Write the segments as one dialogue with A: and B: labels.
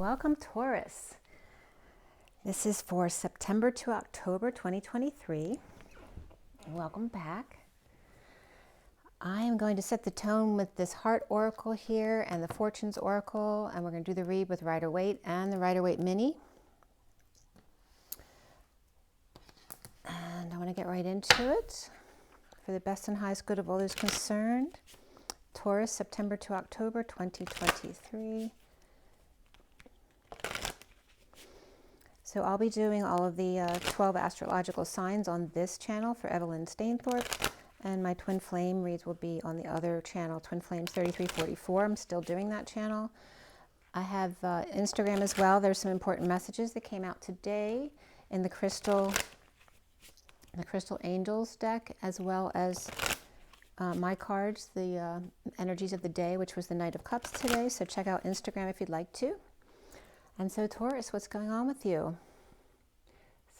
A: welcome Taurus. This is for September to October 2023. Welcome back. I am going to set the tone with this Heart Oracle here and the Fortunes Oracle, and we're going to do the read with Rider-Waite and the Rider-Waite Mini. And I want to get right into it. For the best and highest good of all those concerned. Taurus, September to October 2023. So I'll be doing all of the 12 astrological signs on this channel for Evelyn Stainthorpe, and my Twin Flame reads will be on the other channel, Twin Flames 3344. I'm still doing that channel. I have Instagram as well. There's some important messages that came out today in the Crystal Angels deck, as well as my cards, the energies of the day, which was the Knight of Cups today. So check out Instagram if you'd like to. And so Taurus, what's going on with you?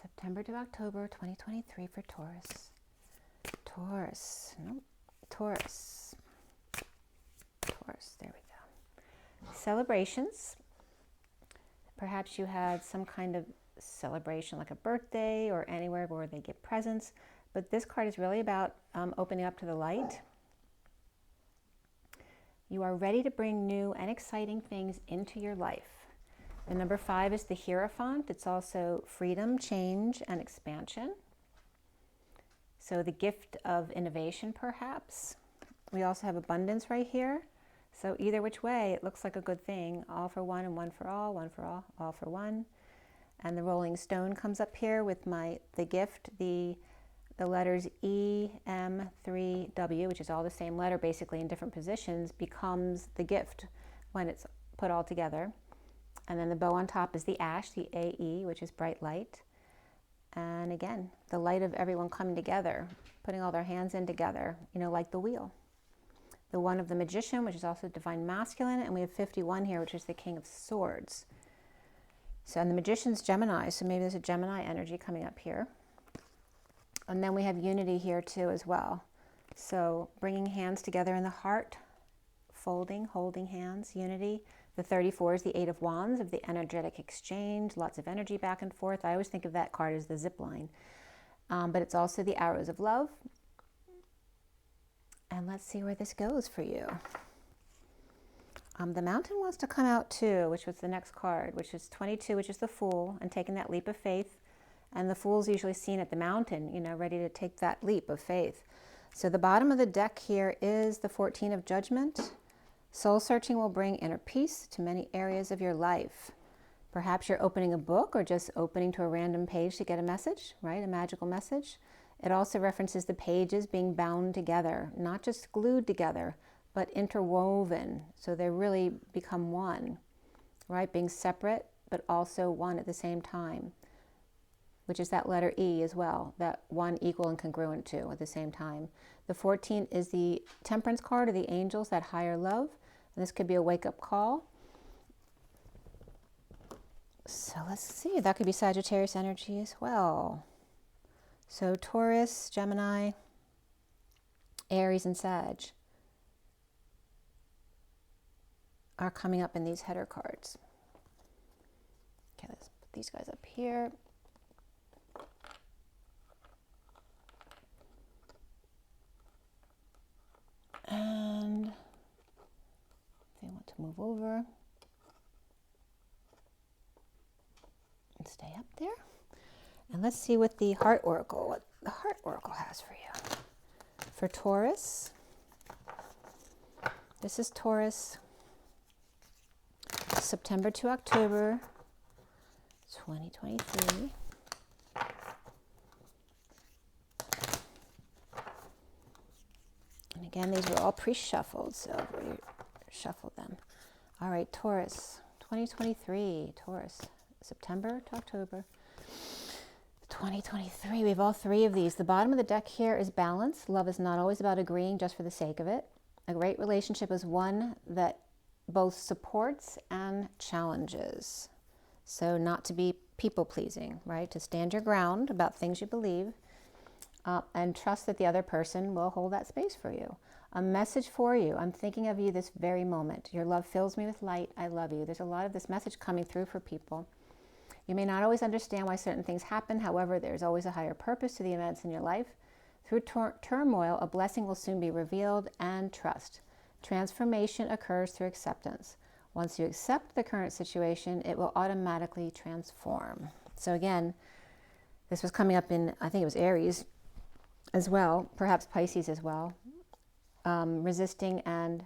A: September to October 2023 for Taurus. Taurus, nope, Taurus, there we go. Celebrations. Perhaps you had some kind of celebration like a birthday or anywhere where they give presents, but this card is really about opening up to the light. You are ready to bring new and exciting things into your life. The number 5 is the Hierophant. It's also freedom, change, and expansion. So the gift of innovation, perhaps. We also have abundance right here. So either which way, it looks like a good thing. All for one and one for all all for one. And the Rolling Stone comes up here with the gift, the letters E, M, 3, W, which is all the same letter basically in different positions, becomes the gift when it's put all together. And then the bow on top is the ash, the AE, which is bright light. And again, the light of everyone coming together, putting all their hands in together, you know, like the wheel. The one of the Magician, which is also divine masculine, and we have 51 here, which is the King of Swords. So, and the Magician's Gemini, so maybe there's a Gemini energy coming up here. And then we have unity here too as well. So bringing hands together in the heart, folding, holding hands, unity. The 34 is the 8 of Wands, of the energetic exchange, lots of energy back and forth. I always think of that card as the zip line. But it's also the arrows of love. And let's see where this goes for you. The Mountain wants to come out too, which was the next card, which is 22, which is the Fool, and taking that leap of faith. And the Fool's usually seen at the mountain, you know, ready to take that leap of faith. So the bottom of the deck here is the 14 of Judgment. Soul searching will bring inner peace to many areas of your life. Perhaps you're opening a book or just opening to a random page to get a message, right? A magical message. It also references the pages being bound together, not just glued together, but interwoven. So they really become one, right? Being separate, but also one at the same time, which is that letter E as well, that one equal and congruent to at the same time. The 14 is the Temperance card of the angels, that higher love. And this could be a wake-up call. So let's see, that could be Sagittarius energy as well. So Taurus, Gemini, Aries, and Sag are coming up in these header cards. Okay, let's put these guys up here. And they want to move over and stay up there. And let's see what the Heart Oracle has for you. For Taurus, this is Taurus, September to October 2023. And again, these were all pre-shuffled, so we shuffled them. All right, Taurus, 2023, Taurus, September to October 2023. We have all 3 of these. The bottom of the deck here is balance. Love is not always about agreeing just for the sake of it. A great relationship is one that both supports and challenges. So not to be people-pleasing, right? To stand your ground about things you believe. and trust that the other person will hold that space for you. A message for you. I'm thinking of you this very moment. Your love fills me with light. I love you. There's a lot of this message coming through for people. You may not always understand why certain things happen. However, there's always a higher purpose to the events in your life. Through turmoil, a blessing will soon be revealed, and trust. Transformation occurs through acceptance. Once you accept the current situation, it will automatically transform. So again, this was coming up in, I think it was Aries as well, perhaps Pisces as well, resisting and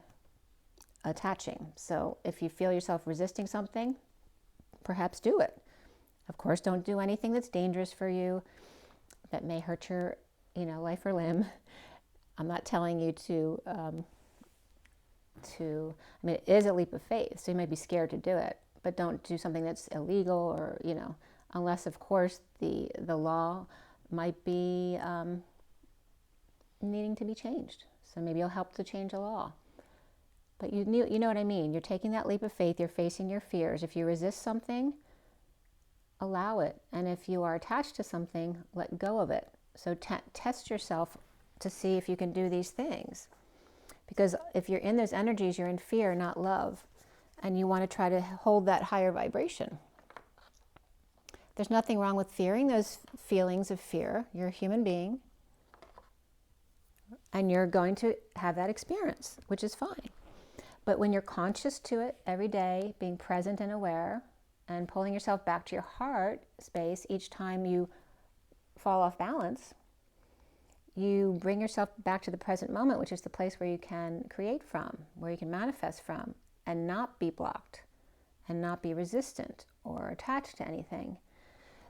A: attaching. So if you feel yourself resisting something, perhaps do it. Of course, don't do anything that's dangerous for you, that may hurt your, life or limb. I'm not telling you it is a leap of faith, so you might be scared to do it, but don't do something that's illegal or, unless, of course, the law might be needing to be changed. So maybe you'll help to change a law. But you know what I mean. You're taking that leap of faith. You're facing your fears. If you resist something, allow it. And if you are attached to something, let go of it. So test yourself to see if you can do these things. Because if you're in those energies, you're in fear, not love. And you want to try to hold that higher vibration. There's nothing wrong with fearing those feelings of fear. You're a human being. And you're going to have that experience, which is fine. But when you're conscious to it every day, being present and aware, and pulling yourself back to your heart space each time you fall off balance, you bring yourself back to the present moment, which is the place where you can create from, where you can manifest from, and not be blocked, and not be resistant or attached to anything.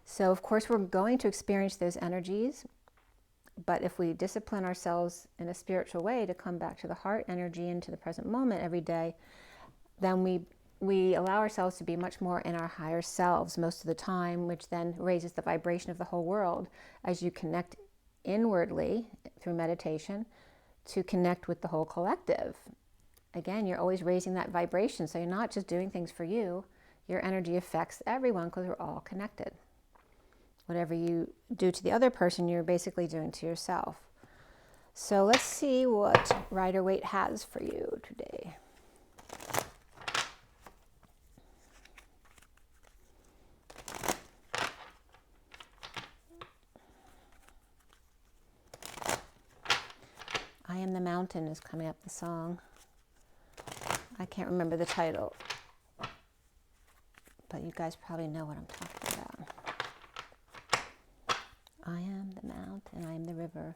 A: So, of course, we're going to experience those energies, but if we discipline ourselves in a spiritual way to come back to the heart energy and to the present moment every day, then we allow ourselves to be much more in our higher selves most of the time, which then raises the vibration of the whole world as you connect inwardly through meditation to connect with the whole collective. Again, you're always raising that vibration, so you're not just doing things for you. Your energy affects everyone because we're all connected. Whatever you do to the other person, you're basically doing to yourself. So let's see what Rider-Waite has for you today. I Am the Mountain is coming up, the song. I can't remember the title, but you guys probably know what I'm talking about. I am the mountain, I am the river.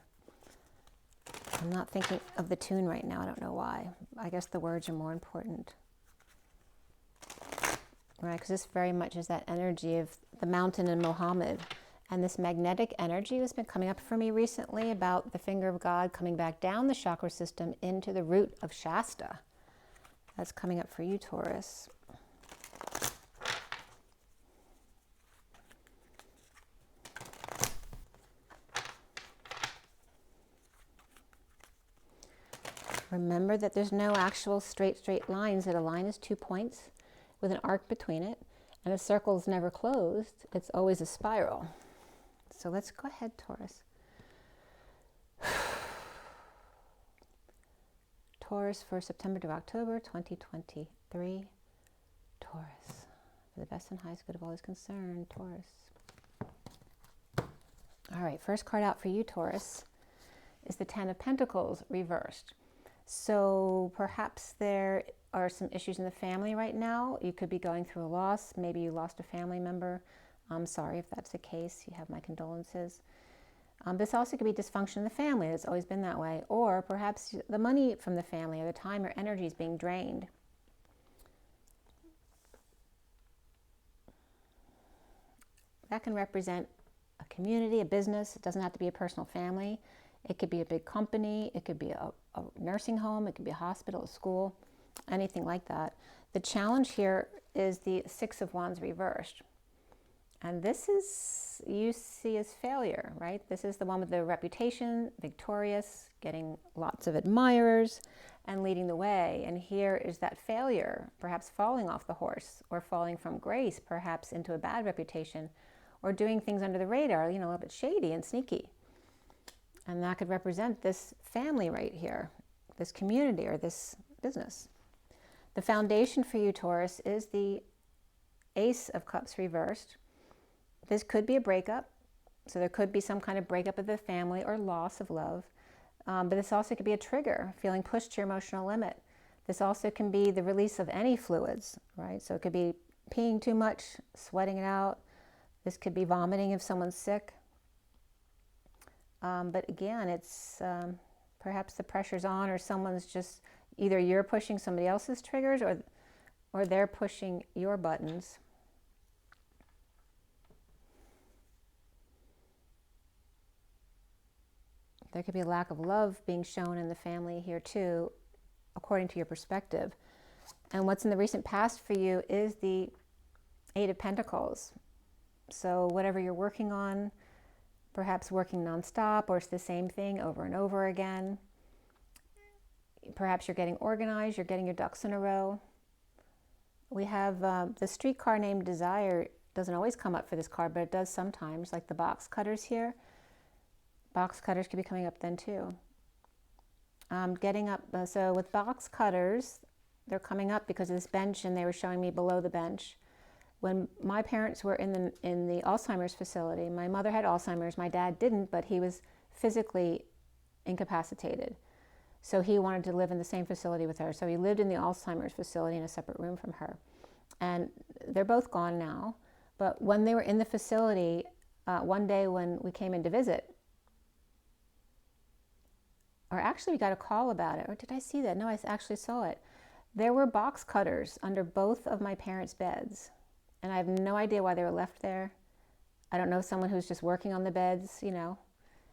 A: I'm not thinking of the tune right now, I don't know why. I guess the words are more important. Right, because this very much is that energy of the mountain and Muhammad. And this magnetic energy has been coming up for me recently about the finger of God coming back down the chakra system into the root of Shasta. That's coming up for you, Taurus. Remember that there's no actual straight lines, that a line is 2 points with an arc between it, and a circle is never closed. It's always a spiral. So let's go ahead, Taurus. Taurus for September to October 2023. Taurus. For the best and highest good of all is concerned, Taurus. All right, first card out for you, Taurus, is the Ten of Pentacles reversed. So perhaps there are some issues in the family right now. You could be going through a loss. Maybe you lost a family member. I'm sorry if that's the case. You have my condolences. This also could be dysfunction in the family. It's always been that way. Or perhaps the money from the family, or the time or energy is being drained. That can represent a community, a business. It doesn't have to be a personal family. It could be a big company. It could be a nursing home. It could be a hospital, a school, anything like that. The challenge here is the Six of Wands reversed. And this is, you see as failure, right? This is the one with the reputation, victorious, getting lots of admirers, and leading the way. And here is that failure, perhaps falling off the horse, or falling from grace, perhaps into a bad reputation, or doing things under the radar, a little bit shady and sneaky. And that could represent this family right here, this community or this business. The foundation for you, Taurus, is the Ace of Cups reversed. This could be a breakup. So there could be some kind of breakup of the family or loss of love. But this also could be a trigger, feeling pushed to your emotional limit. This also can be the release of any fluids, right? So it could be peeing too much, sweating it out. This could be vomiting if someone's sick. But again, it's perhaps the pressure's on, or someone's just, either you're pushing somebody else's triggers or they're pushing your buttons. There could be a lack of love being shown in the family here too, according to your perspective. And what's in the recent past for you is the Eight of Pentacles. So whatever you're working on, perhaps working nonstop, or it's the same thing over and over again. Perhaps you're getting organized, you're getting your ducks in a row. We have the streetcar named Desire. Doesn't always come up for this card, but it does sometimes, like the box cutters here. Box cutters could be coming up then too. Getting up, so with box cutters, they're coming up because of this bench, and they were showing me below the bench. When my parents were in the Alzheimer's facility, my mother had Alzheimer's, my dad didn't, but he was physically incapacitated. So he wanted to live in the same facility with her. So he lived in the Alzheimer's facility in a separate room from her. And they're both gone now. But when they were in the facility, one day when we came in to visit, or actually we got a call about it, or did I see that? No, I actually saw it. There were box cutters under both of my parents' beds. And I have no idea why they were left there. I don't know, someone who's just working on the beds, you know,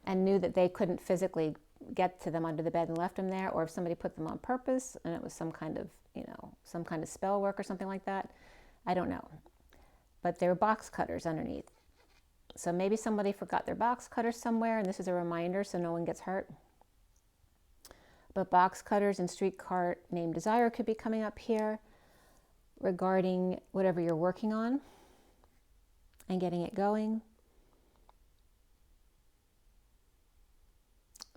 A: and knew that they couldn't physically get to them under the bed and left them there, or if somebody put them on purpose and it was some kind of, you know, some kind of spell work or something like that. I don't know. But there were box cutters underneath. So maybe somebody forgot their box cutters somewhere, and this is a reminder so no one gets hurt. But box cutters and streetcar named Desire could be coming up here regarding whatever you're working on and getting it going.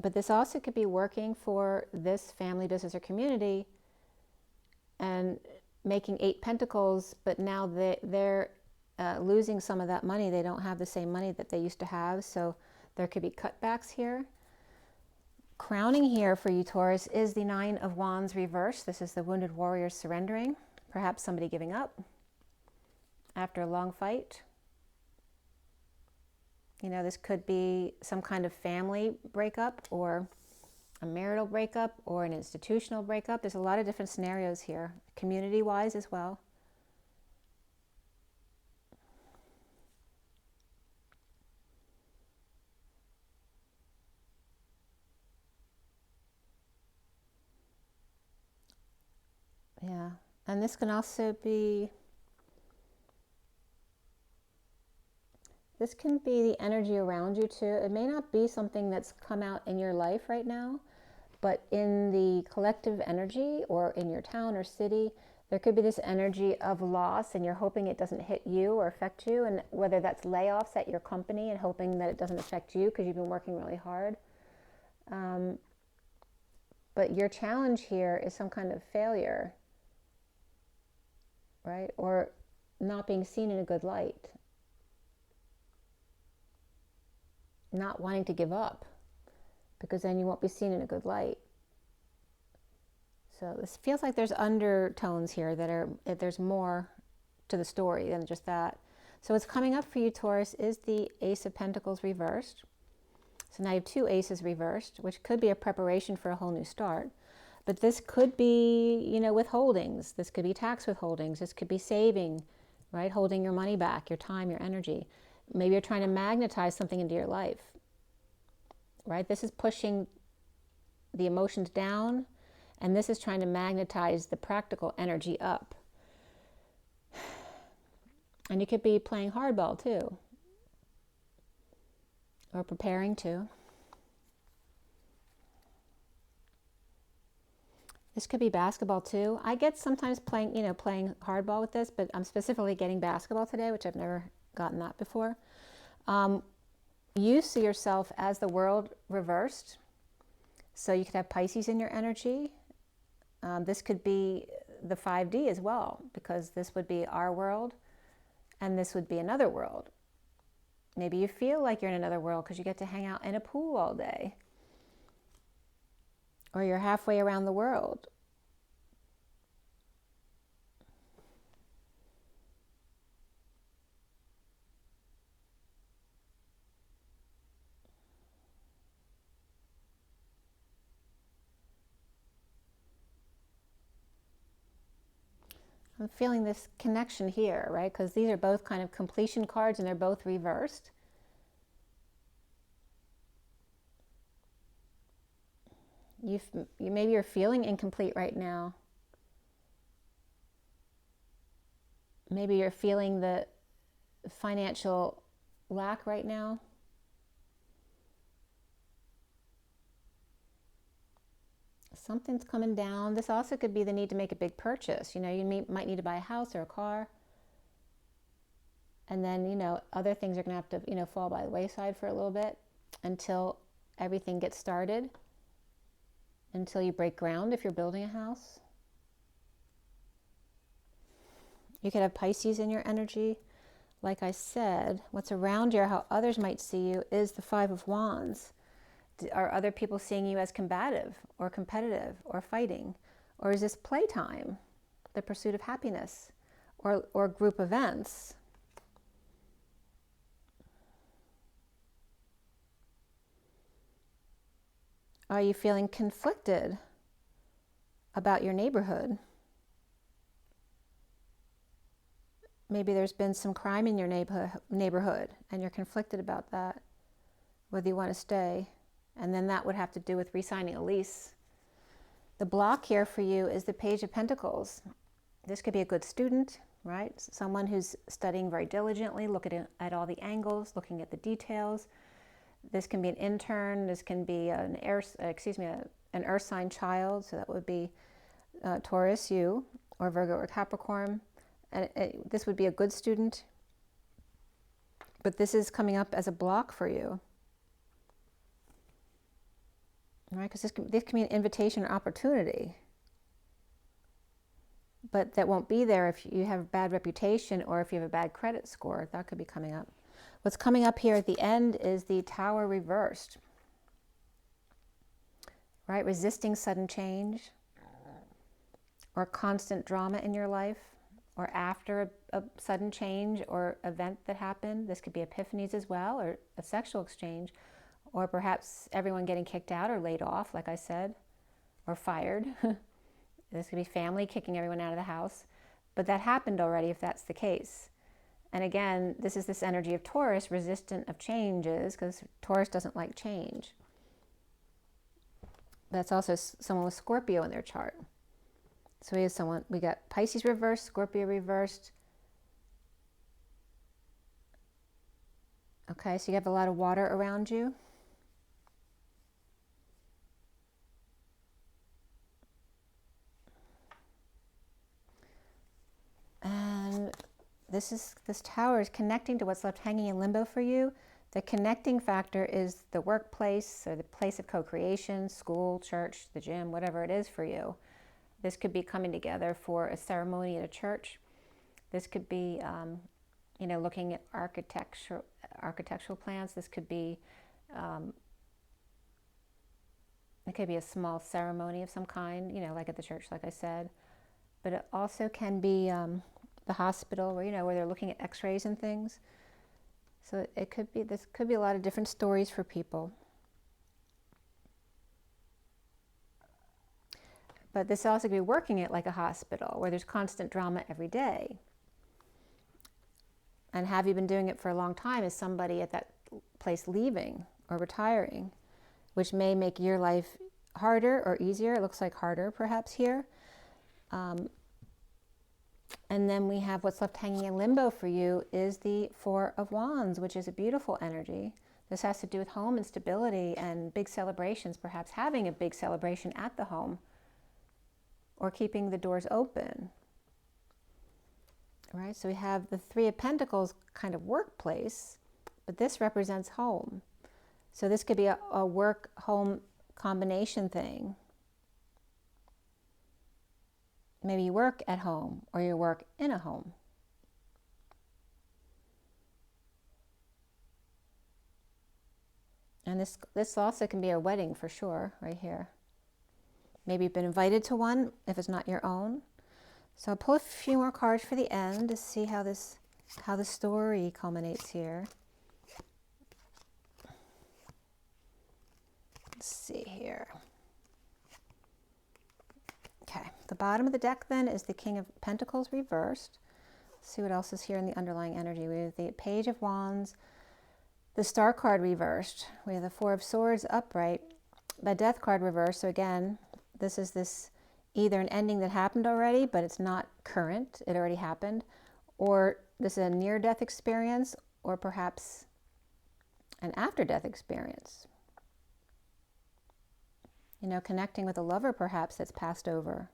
A: But this also could be working for this family, business, or community and making 8 pentacles, but now they're losing some of that money. They don't have the same money that they used to have, so there could be cutbacks here. Crowning here for you, Taurus, is the 9 of Wands reversed. This is the wounded warrior surrendering. Perhaps somebody giving up after a long fight. You know, this could be some kind of family breakup, or a marital breakup, or an institutional breakup. There's a lot of different scenarios here, community-wise as well. Yeah, and this can also be, this can be the energy around you too. It may not be something that's come out in your life right now, but in the collective energy or in your town or city, there could be this energy of loss, and you're hoping it doesn't hit you or affect you, and whether that's layoffs at your company and hoping that it doesn't affect you because you've been working really hard. But your challenge here is some kind of failure, right? Or not being seen in a good light. Not wanting to give up, because then you won't be seen in a good light. So this feels like there's undertones here that there's more to the story than just that. So what's coming up for you, Taurus, is the Ace of Pentacles reversed. So now you have 2 aces reversed, which could be a preparation for a whole new start. But this could be, you know, withholdings. This could be tax withholdings. This could be saving, right? Holding your money back, your time, your energy. Maybe you're trying to magnetize something into your life, right? This is pushing the emotions down, and this is trying to magnetize the practical energy up. And you could be playing hardball too, or preparing to. This could be basketball too. I get sometimes playing hardball with this, but I'm specifically getting basketball today, which I've never gotten that before. you see yourself as the world reversed. So you could have Pisces in your energy. This could be the 5D as well, because this would be our world and this would be another world. Maybe you feel like you're in another world because you get to hang out in a pool all day. Or you're halfway around the world. I'm feeling this connection here, right? Because these are both kind of completion cards and they're both reversed. Maybe you're feeling incomplete right now. Maybe you're feeling the financial lack right now. Something's coming down. This also could be the need to make a big purchase. You know, you might need to buy a house or a car. And then, you know, other things are going to have to, you know, fall by the wayside for a little bit until everything gets started. Until you break ground if you're building a house. You could have Pisces in your energy. Like I said, what's around you or how others might see you is the 5 of Wands. Are other people seeing you as combative or competitive or fighting? Or is this playtime, the pursuit of happiness, or group events? Are you feeling conflicted about your neighborhood? Maybe there's been some crime in your neighborhood and you're conflicted about that, whether you want to stay. And then that would have to do with re-signing a lease. The block here for you is the Page of Pentacles. This could be a good student, right? Someone who's studying very diligently, looking at all the angles, looking at the details. This can be an intern. This can be an earth sign child. So that would be Taurus, you, or Virgo or Capricorn. And this would be a good student. But this is coming up as a block for you. Right? Because this can be an invitation or opportunity. But that won't be there if you have a bad reputation or if you have a bad credit score. That could be coming up. What's coming up here at the end is the Tower reversed. Right? Resisting sudden change or constant drama in your life, or after a sudden change or event that happened. This could be epiphanies as well, or a sexual exchange, or perhaps everyone getting kicked out or laid off, like I said, or fired. This could be family kicking everyone out of the house. But that happened already if that's the case. And again, this is this energy of Taurus, resistant of changes, because Taurus doesn't like change. That's also someone with Scorpio in their chart. So we got Pisces reversed, Scorpio reversed. Okay, so you have a lot of water around you. And this tower is connecting to what's left hanging in limbo for you. The connecting factor is the workplace or the place of co-creation, school, church, the gym, whatever it is for you. This could be coming together for a ceremony at a church. This could be, you know, looking at architectural plans. This could be, it could be a small ceremony of some kind, you know, like at the church, like I said. But it also can be the hospital, where, you know, where they're looking at x-rays and things. So it could be, this could be a lot of different stories for people. But this also could be working at like a hospital where there's constant drama every day. And have you been doing it for a long time? Is somebody at that place leaving or retiring, which may make your life harder or easier? It looks like harder perhaps here. And then we have what's left hanging in limbo for you is the 4 of Wands, which is a beautiful energy. This has to do with home and stability and big celebrations, perhaps having a big celebration at the home or keeping the doors open. Right? So we have the 3 of Pentacles kind of workplace, but this represents home. So this could be a work-home combination thing. Maybe you work at home or you work in a home. And this also can be a wedding for sure, right here. Maybe you've been invited to one if it's not your own. So I'll pull a few more cards for the end to see how the story culminates here. Let's see here. Okay, the bottom of the deck then is the King of Pentacles reversed. Let's see what else is here in the underlying energy. We have the Page of Wands, the Star card reversed. We have the Four of Swords upright, the Death card reversed. So again, this is either an ending that happened already, but it's not current, it already happened, or this is a near-death experience, or perhaps an after-death experience. You know, connecting with a lover perhaps that's passed over.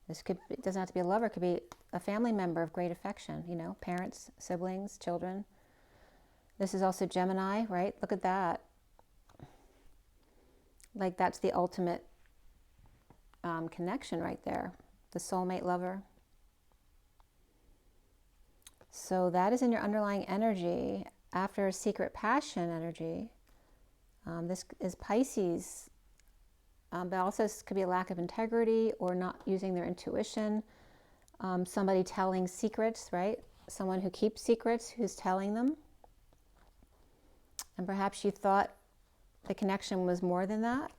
A: It doesn't have to be a lover, it could be a family member of great affection, you know, parents, siblings, children. This is also Gemini, right? Look at that. Like that's the ultimate connection right there, the soulmate lover. So that is in your underlying energy. After a secret passion energy, this is Pisces, but also this could be a lack of integrity or not using their intuition. Somebody telling secrets, right? Someone who keeps secrets, who's telling them. And perhaps you thought the connection was more than that.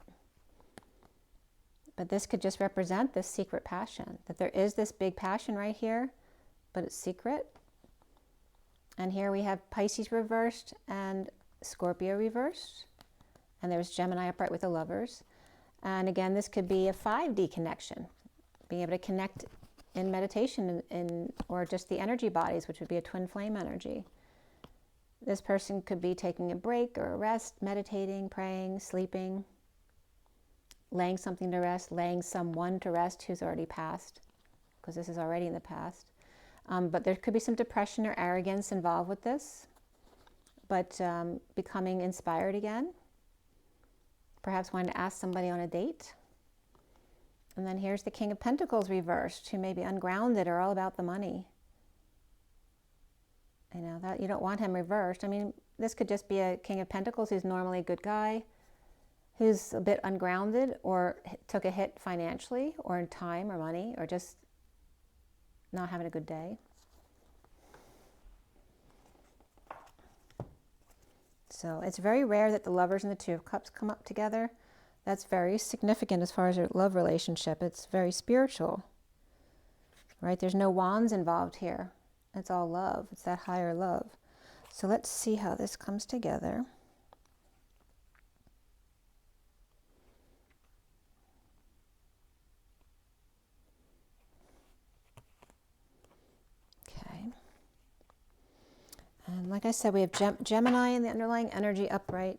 A: But this could just represent this secret passion, that there is this big passion right here, but it's secret. And here we have Pisces reversed and Scorpio reversed. And there's Gemini upright with the lovers. And again, this could be a 5D connection, being able to connect in meditation or just the energy bodies, which would be a twin flame energy. This person could be taking a break or a rest, meditating, praying, sleeping, laying something to rest, laying someone to rest who's already passed, because this is already in the past. But there could be some depression or arrogance involved with this, but becoming inspired again. Perhaps wanting to ask somebody on a date. And then here's the King of Pentacles reversed, who may be ungrounded or all about the money. You know, that you don't want him reversed. I mean, this could just be a King of Pentacles who's normally a good guy, who's a bit ungrounded or took a hit financially or in time or money or just not having a good day. So it's very rare that the lovers and the Two of Cups come up together. That's very significant as far as your love relationship. It's very spiritual, right? There's no wands involved here. It's all love. It's that higher love. So let's see how this comes together. Okay. And like I said, we have Gemini in the underlying energy upright,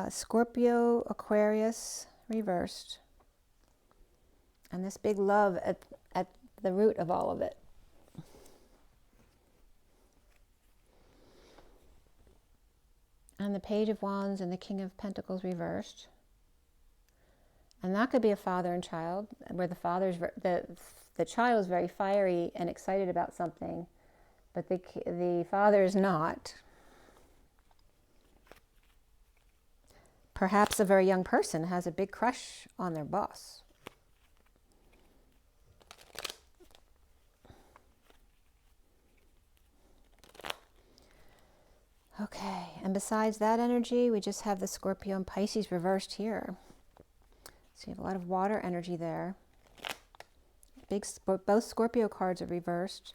A: Scorpio, Aquarius reversed, and this big love at the root of all of it. And the Page of Wands and the King of Pentacles reversed. And that could be a father and child, where the child is very fiery and excited about something, but the father is not. Perhaps a very young person has a big crush on their boss. Okay, and besides that energy, we just have the Scorpio and Pisces reversed here. So you have a lot of water energy there. Both Scorpio cards are reversed.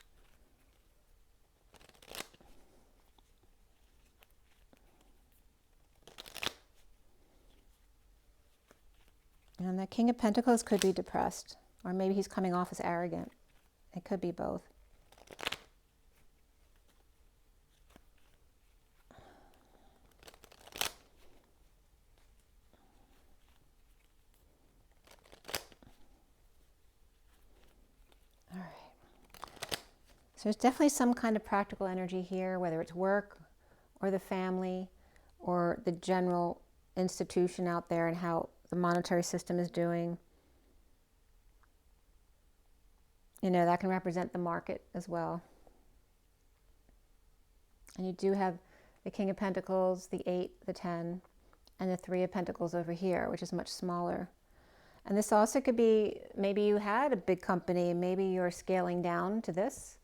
A: And the King of Pentacles could be depressed, or maybe he's coming off as arrogant. It could be both. So there's definitely some kind of practical energy here, whether it's work or the family or the general institution out there and how the monetary system is doing. You know, that can represent the market as well. And you do have the King of Pentacles, the 8, the 10, and the 3 of Pentacles over here, which is much smaller. And this also could be, maybe you had a big company, maybe you're scaling down to this,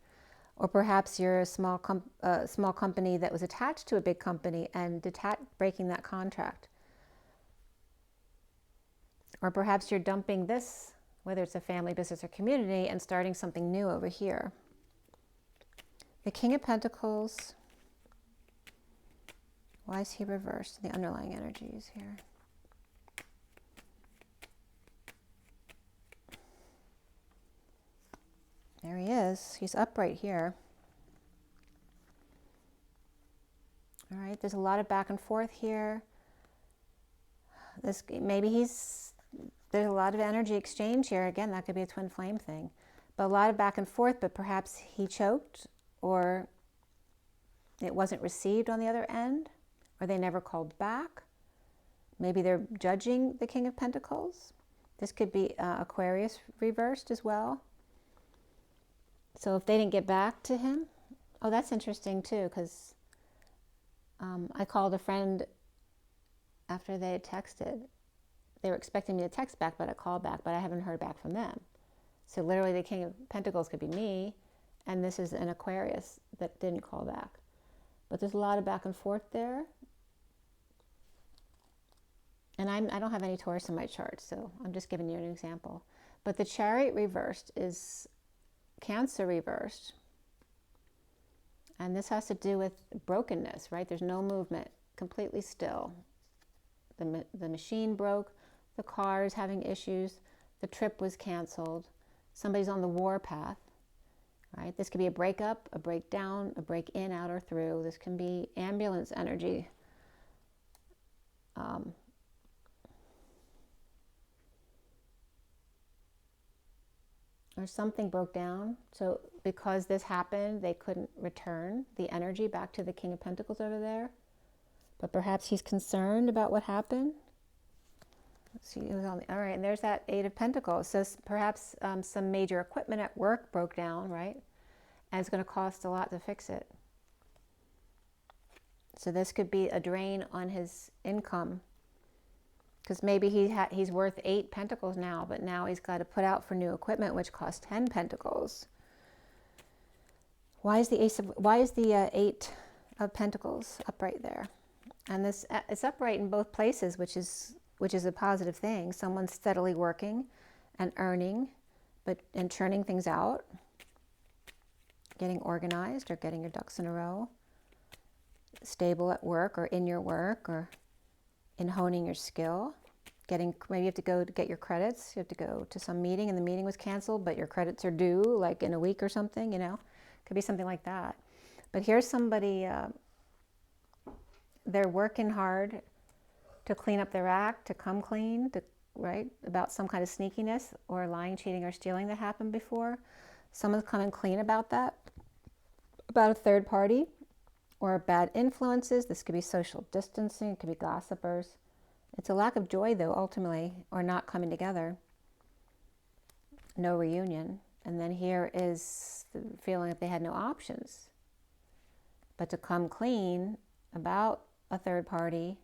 A: or perhaps you're a small company that was attached to a big company and breaking that contract. Or perhaps you're dumping this, whether it's a family, business, or community, and starting something new over here. The King of Pentacles, why is he reversed? The underlying energies here. There he is. He's upright here. All right, there's a lot of back and forth here. There's a lot of energy exchange here. Again, that could be a twin flame thing. But a lot of back and forth, but perhaps he choked, or it wasn't received on the other end, or they never called back. Maybe they're judging the King of Pentacles. This could be Aquarius reversed as well. So if they didn't get back to him, oh, that's interesting too, because I called a friend after they had texted. They were expecting me to text back, but I called back, but I haven't heard back from them. So literally the King of Pentacles could be me, and this is an Aquarius that didn't call back. But there's a lot of back and forth there. And I don't have any Taurus in my chart, so I'm just giving you an example. But the Chariot reversed is Cancer reversed. And this has to do with brokenness, right? There's no movement, completely still. The machine broke, the car is having issues, the trip was canceled, somebody's on the war path, right? This could be a breakup, a breakdown, a break in, out, or through. This can be ambulance energy. Or something broke down. So because this happened, they couldn't return the energy back to the King of Pentacles over there. But perhaps he's concerned about what happened. Let's see, it was on the, all right, and there's that 8 of Pentacles. So perhaps some major equipment at work broke down, right? And it's going to cost a lot to fix it. So this could be a drain on his income. Because maybe he's worth 8 Pentacles now, but now he's got to put out for new equipment, which costs 10 Pentacles. Why is the 8 of Pentacles upright there? And this it's upright in both places, which is a positive thing. Someone's steadily working and earning, and churning things out, getting organized, or getting your ducks in a row, stable at work, or in your work, or in honing your skill. Maybe you have to go to get your credits. You have to go to some meeting and the meeting was canceled, but your credits are due like in a week or something, you know. Could be something like that. But here's somebody, they're working hard to clean up their act, to come clean, right, about some kind of sneakiness or lying, cheating, or stealing that happened before. Someone's coming clean about that, about a third party, or bad influences. This could be social distancing, it could be gossipers. It's a lack of joy, though, ultimately, or not coming together. No reunion. And then here is the feeling that they had no options but to come clean about a third party,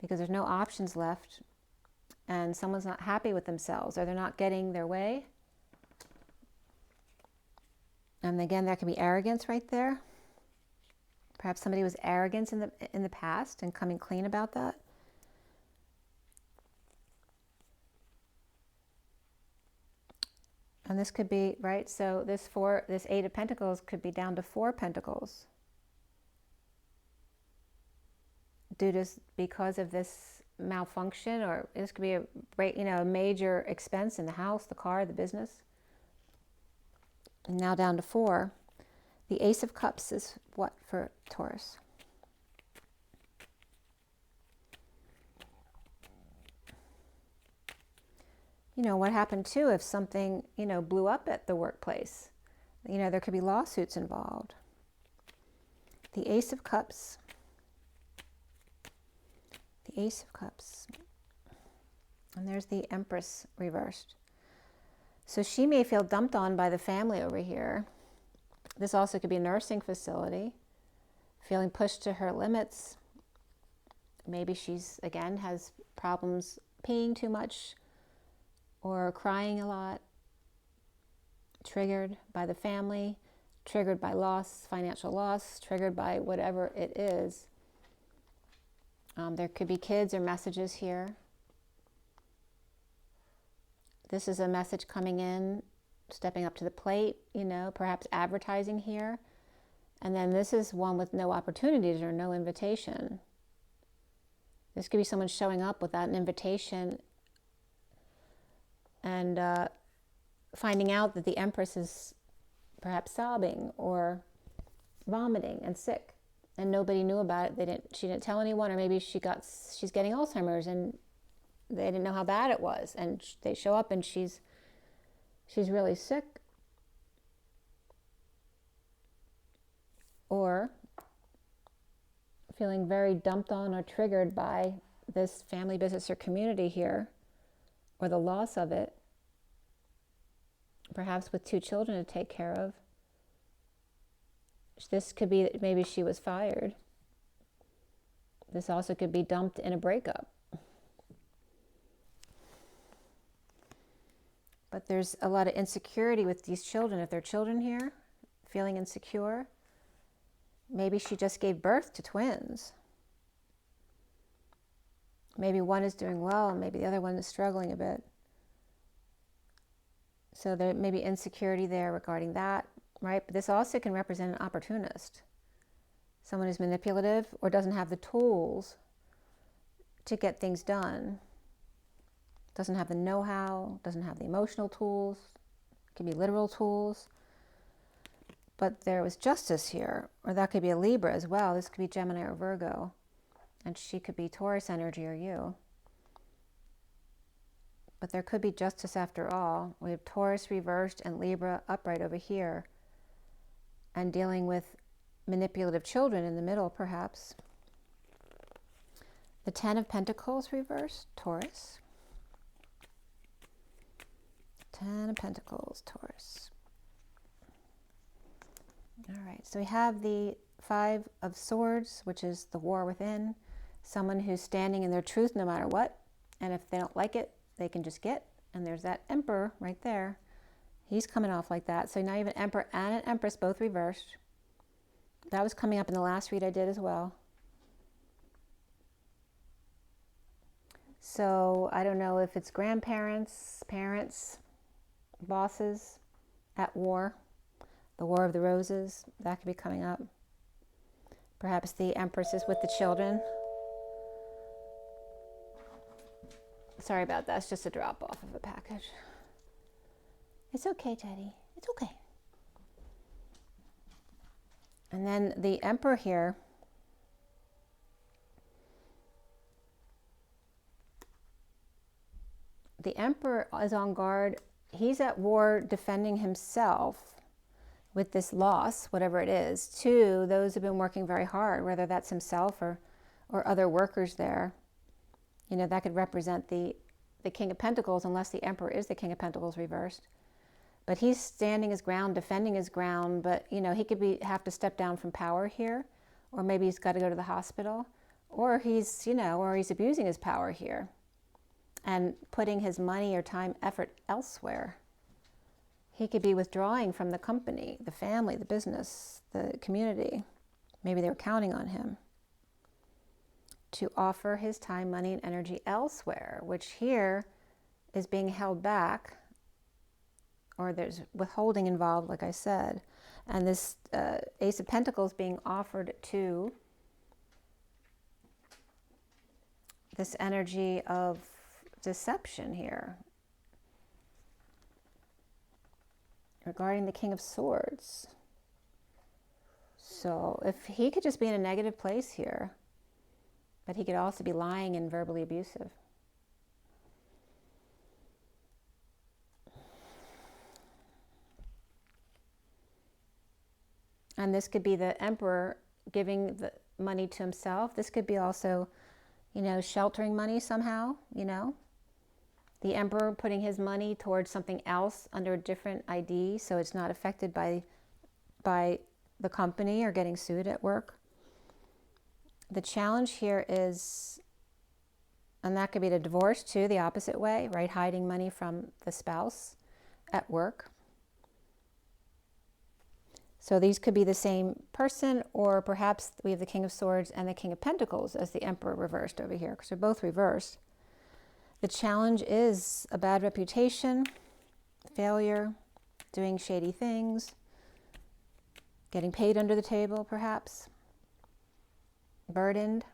A: because there's no options left and someone's not happy with themselves, or they're not getting their way. And again, there can be arrogance right there. Perhaps somebody was arrogant in the past and coming clean about that. And this could be, right, so this 8 of Pentacles could be down to 4 Pentacles. Because of this malfunction, or this could be a major expense in the house, the car, the business. And now down to 4. The Ace of Cups is what for Taurus? You know, what happened too if something, blew up at the workplace? There could be lawsuits involved. The Ace of Cups. The Ace of Cups. And there's the Empress reversed. So she may feel dumped on by the family over here. This also could be a nursing facility. Feeling pushed to her limits. Maybe she's, again, has problems peeing too much or crying a lot. Triggered by the family, triggered by loss, financial loss, triggered by whatever it is. There could be kids or messages here. This is a message coming in, stepping up to the plate, you know, perhaps advertising here. And then this is one with no opportunities or no invitation. This could be someone showing up without an invitation and finding out that the Empress is perhaps sobbing or vomiting and sick, and nobody knew about it. She didn't tell anyone, or maybe she's getting Alzheimer's and they didn't know how bad it was, and they show up and she's really sick. Or feeling very dumped on or triggered by this family, business, or community here, or the loss of it, perhaps with 2 children to take care of. This could be that maybe she was fired. This also could be dumped in a breakup. But there's a lot of insecurity with these children. If there are children here, feeling insecure, maybe she just gave birth to twins. Maybe one is doing well and maybe the other one is struggling a bit. So there may be insecurity there regarding that, right? But this also can represent an opportunist. Someone who's manipulative or doesn't have the tools to get things done. Doesn't have the know-how, doesn't have the emotional tools. It could be literal tools. But there was justice here, or that could be a Libra as well. This could be Gemini or Virgo. And she could be Taurus energy or you. But there could be justice after all. We have Taurus reversed and Libra upright over here. And dealing with manipulative children in the middle, perhaps. The 10 of Pentacles reversed, Taurus. 10 of Pentacles, Taurus. All right, so we have the 5 of Swords, which is the war within. Someone who's standing in their truth no matter what. And if they don't like it, they can just get. And there's that Emperor right there. He's coming off like that. So now you have an Emperor and an Empress both reversed. That was coming up in the last read I did as well. So I don't know if it's grandparents, parents, bosses at war. The War of the Roses, that could be coming up. Perhaps the Empress is with the children. Sorry about that, it's just a drop off of a package. It's okay, Teddy, it's okay. And then the Emperor here, the Emperor is on guard. He's at war defending himself with this loss, whatever it is, to those who've been working very hard, whether that's himself or other workers there. You know, that could represent the King of Pentacles, unless the Emperor is the King of Pentacles reversed. But he's standing his ground, defending his ground, but, you know, he could have to step down from power here, or maybe he's got to go to the hospital, or he's, you know, or he's abusing his power here and putting his money or time, effort elsewhere. He could be withdrawing from the company, the family, the business, the community. Maybe they were counting on him to offer his time, money, and energy elsewhere, which here is being held back, or there's withholding involved, like I said. And this Ace of Pentacles being offered to this energy of deception here regarding the King of Swords. So if he could just be in a negative place here, but he could also be lying and verbally abusive. And this could be the Emperor giving the money to himself. This could be also, you know, sheltering money somehow, you know. The Emperor putting his money towards something else under a different ID, so it's not affected by the company or getting sued at work. The challenge here is, and that could be the divorce too, the opposite way, right? Hiding money from the spouse at work. So these could be the same person, or perhaps we have the King of Swords and the King of Pentacles as the Emperor reversed over here, because they're both reversed. The challenge is a bad reputation, failure, doing shady things, getting paid under the table perhaps, burdened,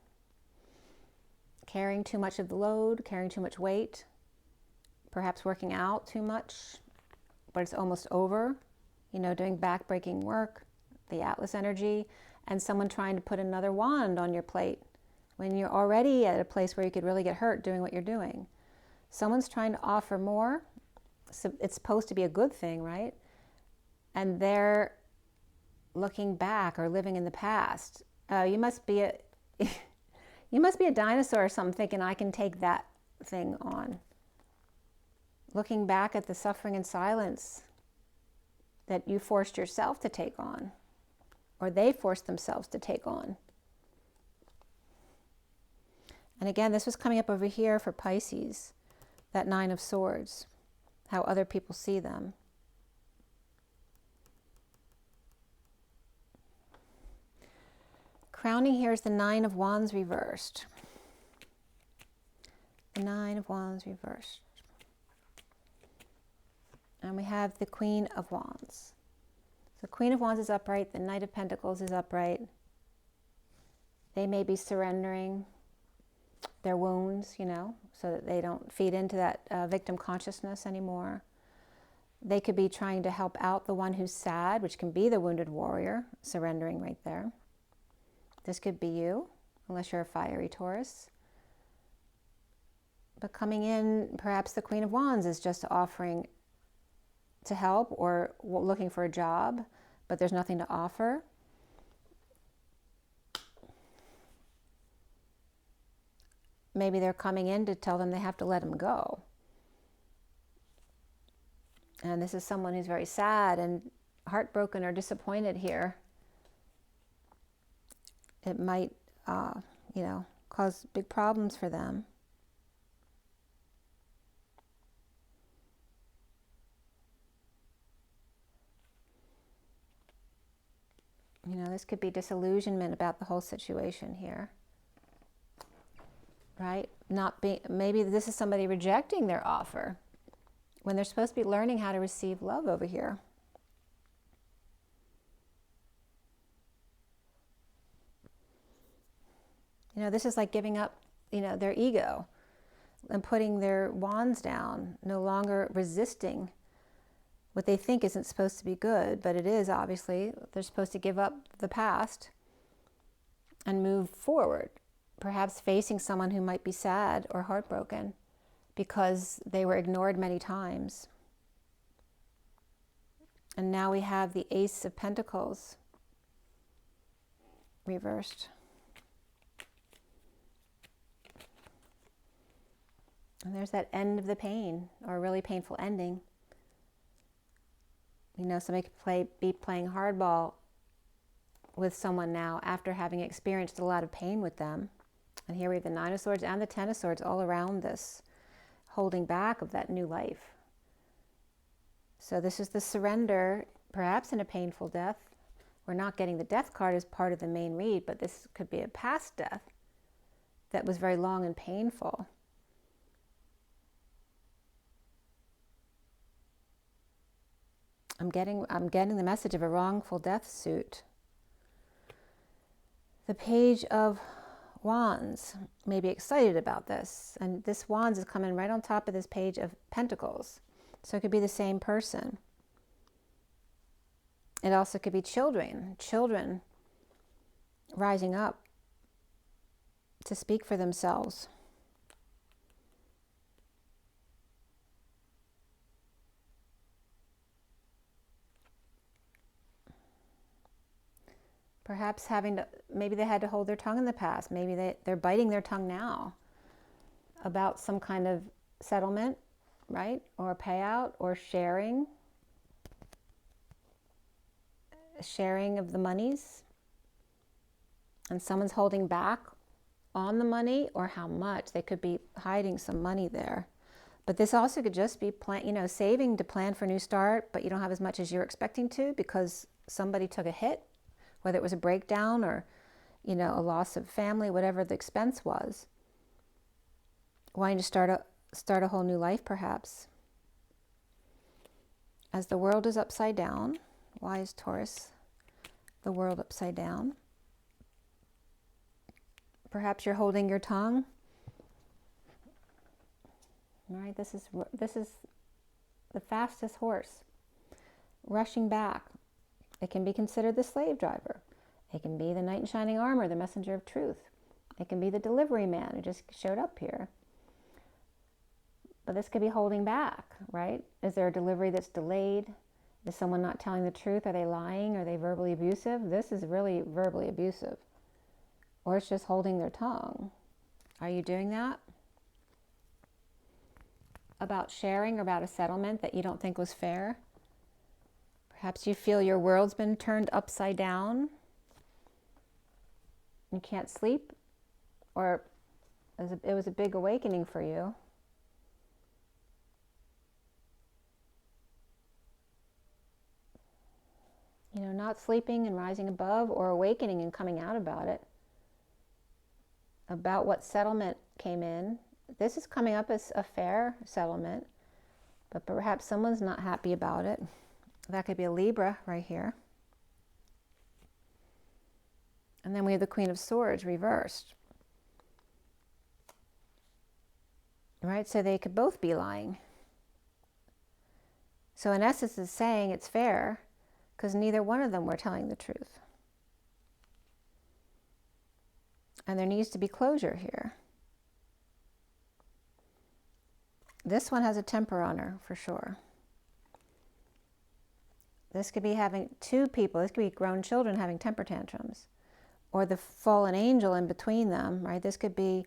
A: carrying too much of the load, carrying too much weight, perhaps working out too much, but it's almost over, you know, doing back-breaking work, the Atlas energy, and someone trying to put another wand on your plate when you're already at a place where you could really get hurt doing what you're doing. Someone's trying to offer more. So it's supposed to be a good thing, right? And they're looking back or living in the past. You must be a you must be a dinosaur or something, thinking I can take that thing on. Looking back at the suffering and silence that you forced yourself to take on, or they forced themselves to take on. And again, this was coming up over here for Pisces, that Nine of Swords, how other people see them. Crowning here is the Nine of Wands reversed. The Nine of Wands reversed. And we have the Queen of Wands. So Queen of Wands is upright, the Knight of Pentacles is upright. They may be surrendering their wounds, you know, so that they don't feed into that victim consciousness anymore. They could be trying to help out the one who's sad, which can be the wounded warrior, surrendering right there. This could be you, unless you're a fiery Taurus. But coming in, perhaps the Queen of Wands is just offering to help or looking for a job, but there's nothing to offer. Maybe they're coming in to tell them they have to let him go. And this is someone who's very sad and heartbroken or disappointed here. It might, you know, cause big problems for them. You know, this could be disillusionment about the whole situation here. Right? Maybe this is somebody rejecting their offer when they're supposed to be learning how to receive love over here. You know, this is like giving up, you know, their ego and putting their wands down, no longer resisting what they think isn't supposed to be good, but it is, obviously. They're supposed to give up the past and move forward. Perhaps facing someone who might be sad or heartbroken because they were ignored many times. And now we have the Ace of Pentacles reversed. And there's that end of the pain, or a really painful ending. You know, somebody could be playing hardball with someone now after having experienced a lot of pain with them. And here we have the Nine of Swords and the Ten of Swords all around this, holding back of that new life. So this is the surrender, perhaps in a painful death. We're not getting the death card as part of the main read, but this could be a past death that was very long and painful. I'm getting the message of a wrongful death suit. The Page of Wands may be excited about this, and this Wands is coming right on top of this Page of Pentacles, so it could be the same person. It also could be children rising up to speak for themselves. Perhaps maybe they had to hold their tongue in the past. Maybe they're biting their tongue now about some kind of settlement, right? Or payout or sharing of the monies. And someone's holding back on the money or how much. They could be hiding some money there. But this also could just be saving to plan for a new start, but you don't have as much as you're expecting to because somebody took a hit, whether it was a breakdown or, a loss of family, whatever the expense was. Wanting to start a whole new life, perhaps. As the world is upside down, why is Taurus the world upside down? Perhaps you're holding your tongue. All right, this is the fastest horse, rushing back. It can be considered the slave driver. It can be the knight in shining armor, the messenger of truth. It can be the delivery man who just showed up here. But this could be holding back, right? Is there a delivery that's delayed? Is someone not telling the truth? Are they lying? Are they verbally abusive? This is really verbally abusive. Or it's just holding their tongue. Are you doing that? About sharing or about a settlement that you don't think was fair? Perhaps you feel your world's been turned upside down. You can't sleep. Or it was a big awakening for you. Not sleeping and rising above, or awakening and coming out about it. About what settlement came in. This is coming up as a fair settlement, but perhaps someone's not happy about it. That could be a Libra right here. And then we have the Queen of Swords reversed. Right, so they could both be lying. So in essence, it's saying it's fair because neither one of them were telling the truth. And there needs to be closure here. This one has a temper on her, for sure. This could be having two people, this could be grown children having temper tantrums. Or the fallen angel in between them, right? This could be,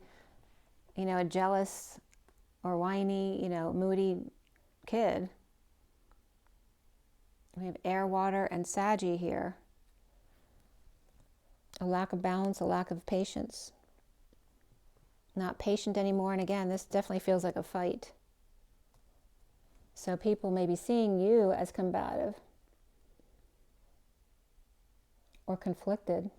A: a jealous or whiny, moody kid. We have air, water, and Saggy here. A lack of balance, a lack of patience. Not patient anymore, and again, this definitely feels like a fight. So people may be seeing you as combative or conflicted.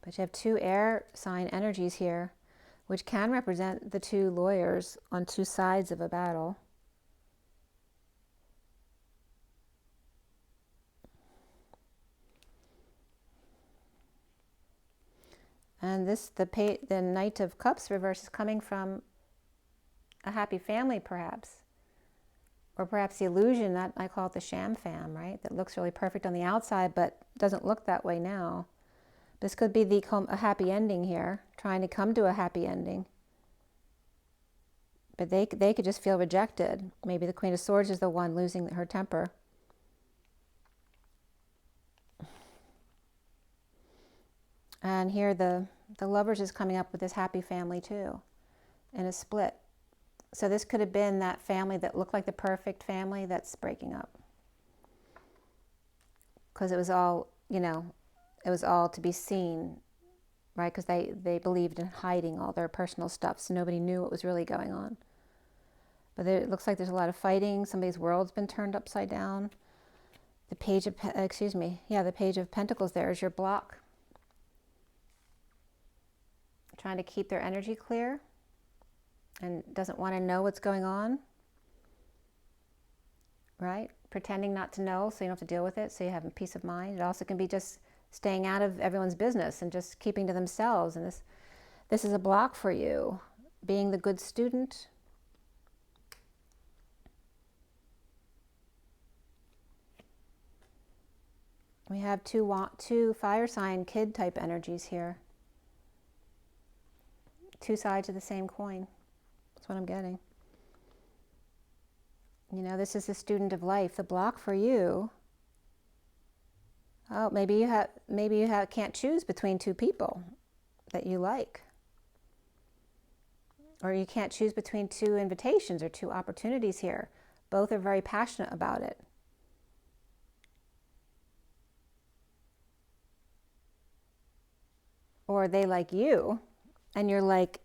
A: But you have two air sign energies here, which can represent the two lawyers on two sides of a battle. And the Knight of Cups reverse is coming from a happy family, perhaps. Or perhaps the illusion, that I call it the sham fam, right? That looks really perfect on the outside, but doesn't look that way now. This could be a happy ending here, trying to come to a happy ending. But they could just feel rejected. Maybe the Queen of Swords is the one losing her temper. And here the Lovers is coming up with this happy family too, in a split. So this could have been that family that looked like the perfect family that's breaking up. Because it was all, it was all to be seen, right? Because they believed in hiding all their personal stuff, so nobody knew what was really going on. But it looks like there's a lot of fighting. Somebody's world's been turned upside down. The Page of, the Page of Pentacles there is your block. Trying to keep their energy clear and doesn't want to know what's going on, right? Pretending not to know so you don't have to deal with it, so you have peace of mind. It also can be just staying out of everyone's business and just keeping to themselves. And this is a block for you, being the good student. We have two fire sign kid type energies here. Two sides of the same coin. That's what I'm getting. You know, this is the student of life. The block for you, oh, maybe you can't choose between two people that you like. Or you can't choose between two invitations or two opportunities here. Both are very passionate about it. Or they like you, and you're like,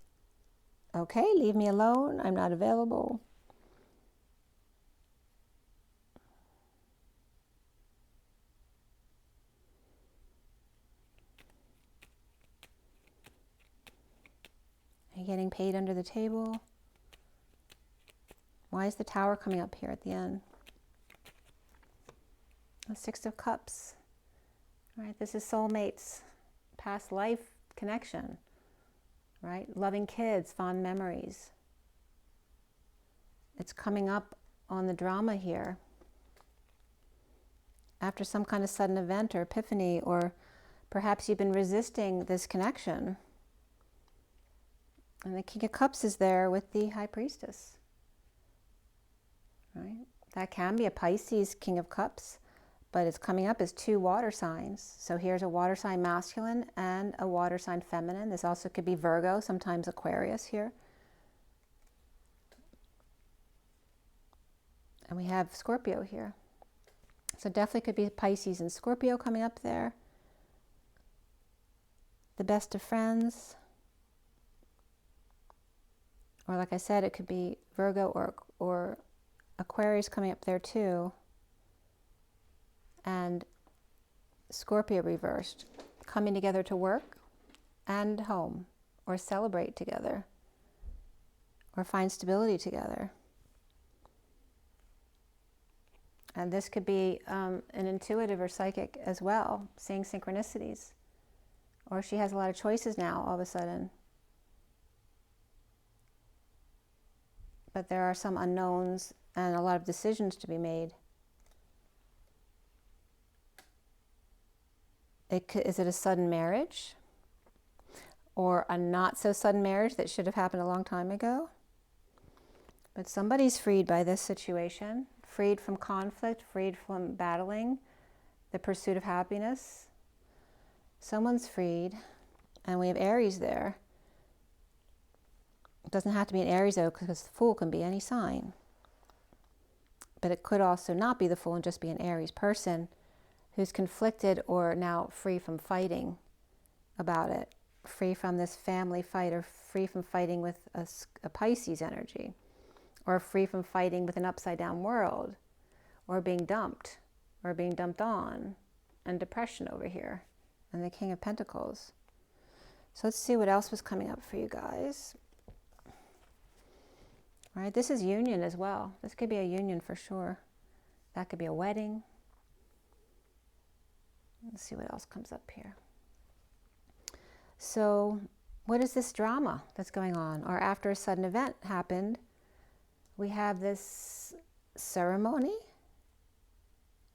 A: okay, leave me alone, I'm not available. Are you getting paid under the table? Why is the Tower coming up here at the end? The Six of Cups. All right, this is soulmates, past life connection, right? Loving kids, fond memories. It's coming up on the drama here. After some kind of sudden event or epiphany, or perhaps you've been resisting this connection. And the King of Cups is there with the High Priestess. Right? That can be a Pisces King of Cups, but it's coming up as two water signs. So here's a water sign masculine and a water sign feminine. This also could be Virgo, sometimes Aquarius here. And we have Scorpio here. So definitely could be Pisces and Scorpio coming up there. The best of friends. Or like I said, it could be Virgo or Aquarius coming up there too. And Scorpio reversed, coming together to work and home, or celebrate together, or find stability together. And this could be an intuitive or psychic as well, seeing synchronicities. Or she has a lot of choices now all of a sudden. But there are some unknowns and a lot of decisions to be made. Is it a sudden marriage? Or a not so sudden marriage that should have happened a long time ago? But somebody's freed by this situation, freed from conflict, freed from battling, the pursuit of happiness. Someone's freed, and we have Aries there. It doesn't have to be an Aries though, because the Fool can be any sign. But it could also not be the Fool and just be an Aries person who's conflicted or now free from fighting about it, free from this family fight, or free from fighting with a Pisces energy, or free from fighting with an upside down world, or being dumped on, and depression over here, and the King of Pentacles. So let's see what else was coming up for you guys. All right, this is union as well. This could be a union for sure. That could be a wedding. Let's see what else comes up here. So what is this drama that's going on? Or after a sudden event happened, we have this ceremony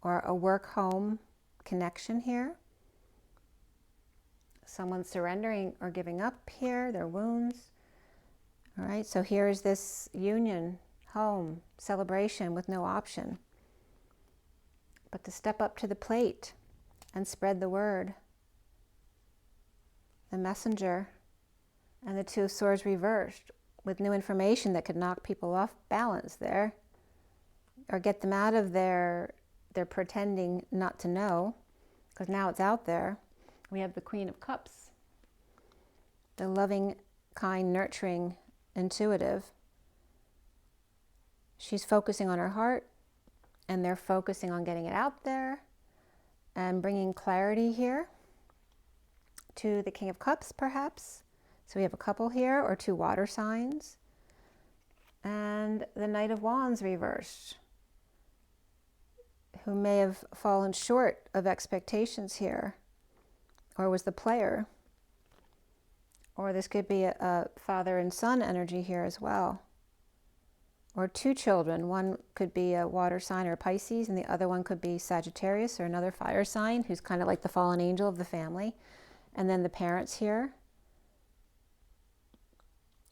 A: or a work-home connection here. Someone surrendering or giving up here, their wounds. All right, so here is this union, home, celebration with no option. But to step up to the plate and spread the word. The messenger and the Two of Swords reversed with new information that could knock people off balance there, or get them out of their pretending not to know, because now it's out there. We have the Queen of Cups, the loving, kind, nurturing, intuitive. She's focusing on her heart, and they're focusing on getting it out there and bringing clarity here to the King of Cups, perhaps. So we have a couple here, or two water signs. And the Knight of Wands reversed, who may have fallen short of expectations here, or was the player. Or this could be a father and son energy here as well. Or two children. One could be a water sign or Pisces, and the other one could be Sagittarius or another fire sign, who's kind of like the fallen angel of the family. And then the parents here.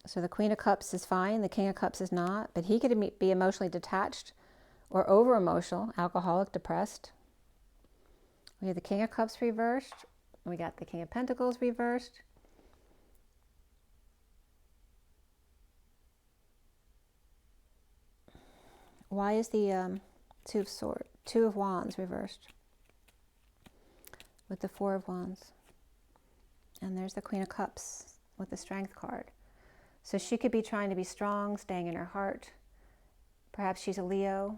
A: So the Queen of Cups is fine, the King of Cups is not, but he could be emotionally detached or over-emotional, alcoholic, depressed. We have the King of Cups reversed. We got the King of Pentacles reversed. Why is the Two of Wands reversed? With the Four of Wands. And there's the Queen of Cups with the Strength card. So she could be trying to be strong, staying in her heart. Perhaps she's a Leo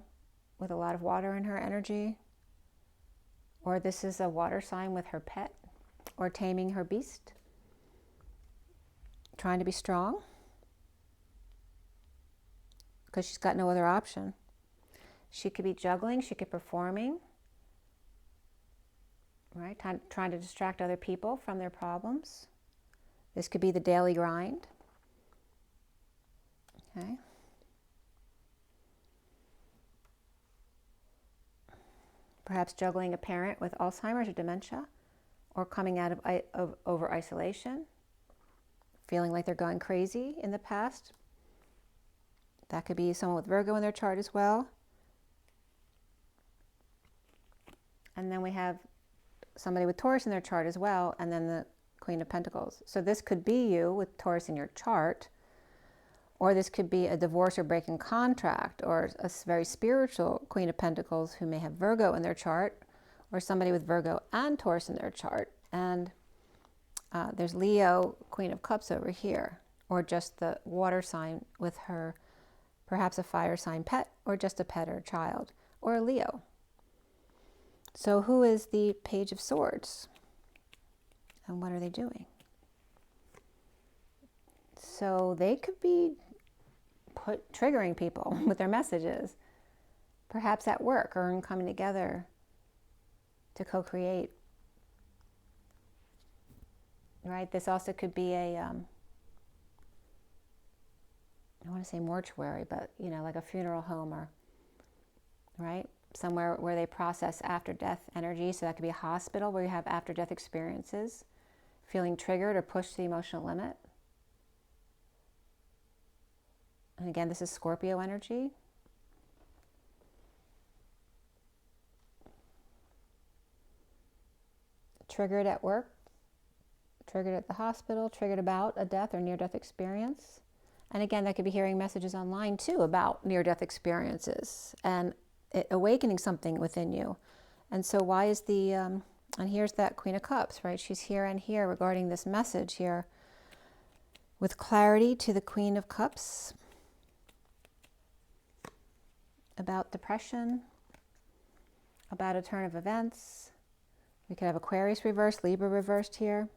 A: with a lot of water in her energy. Or this is a water sign with her pet, or taming her beast. Trying to be strong because she's got no other option. She could be juggling, she could be performing, right? Trying to distract other people from their problems. This could be the daily grind. Okay. Perhaps juggling a parent with Alzheimer's or dementia, or coming out of over-isolation, feeling like they're going crazy in the past. That could be someone with Virgo in their chart as well. And then we have somebody with Taurus in their chart as well, and then the Queen of Pentacles. So this could be you with Taurus in your chart, or this could be a divorce or breaking contract, or a very spiritual Queen of Pentacles who may have Virgo in their chart, or somebody with Virgo and Taurus in their chart. And there's Leo, Queen of Cups over here, or just the water sign with her, perhaps a fire sign pet, or just a pet or child, or a Leo. So who is the Page of Swords? And what are they doing? So they could be triggering people with their messages, perhaps at work or in coming together to co-create. Right? This also could be a, I want to say mortuary, but you know, like a funeral home, or right? Somewhere where they process after-death energy. So that could be a hospital where you have after-death experiences, feeling triggered or pushed to the emotional limit. And again, this is Scorpio energy. Triggered at work, triggered at the hospital, triggered about a death or near-death experience. And again, that could be hearing messages online too about near-death experiences and awakening something within you. And so why is the, and here's that Queen of Cups, right? She's here and here regarding this message here with clarity to the Queen of Cups about depression, about a turn of events. We could have Aquarius reversed, Libra reversed here.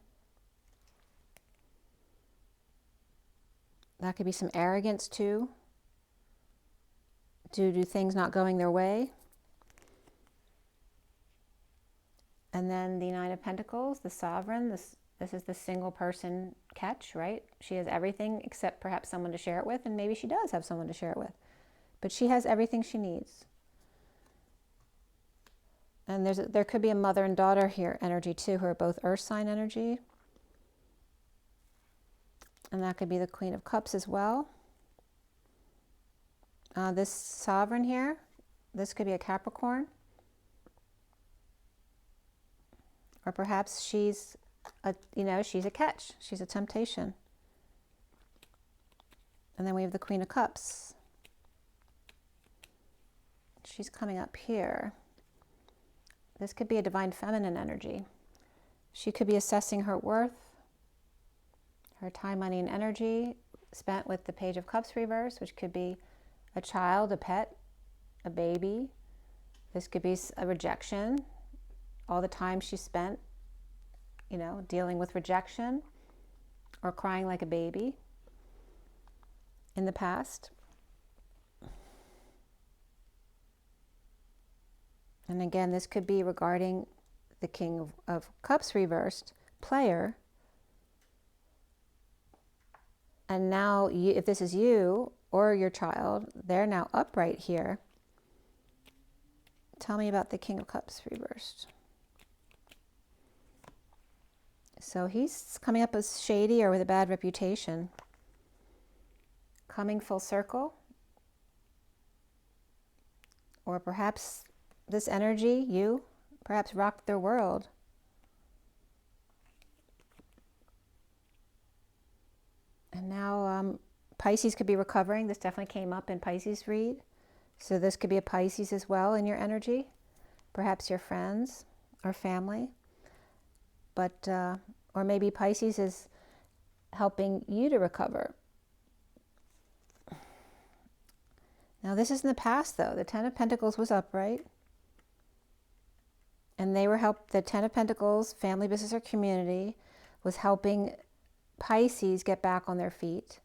A: That could be some arrogance too, due to things not going their way. And then the Nine of Pentacles, the Sovereign, this is the single person catch, right? She has everything except perhaps someone to share it with, and maybe she does have someone to share it with. But she has everything she needs. And there could be a mother and daughter here energy too, who are both earth sign energy. And that could be the Queen of Cups as well. This Sovereign here, this could be a Capricorn. Or perhaps she's she's a catch. She's a temptation. And then we have the Queen of Cups. She's coming up here. This could be a divine feminine energy. She could be assessing her worth, her time, money, and energy spent with the Page of Cups reverse, which could be a child, a pet, a baby. This could be a rejection. All the time she spent, dealing with rejection or crying like a baby in the past. And again, this could be regarding the King of Cups reversed, player. And now, if this is you or your child, they're now upright here. Tell me about the King of Cups reversed. So he's coming up as shady or with a bad reputation. coming full circle. Or perhaps this energy, you, perhaps rocked their world. And now Pisces could be recovering. This definitely came up in Pisces read. So this could be a Pisces as well in your energy. Perhaps your friends or family. But, or maybe Pisces is helping you to recover. Now this is in the past though. The Ten of Pentacles was upright. And they were the Ten of Pentacles, family, business, or community, was helping Pisces get back on their feet.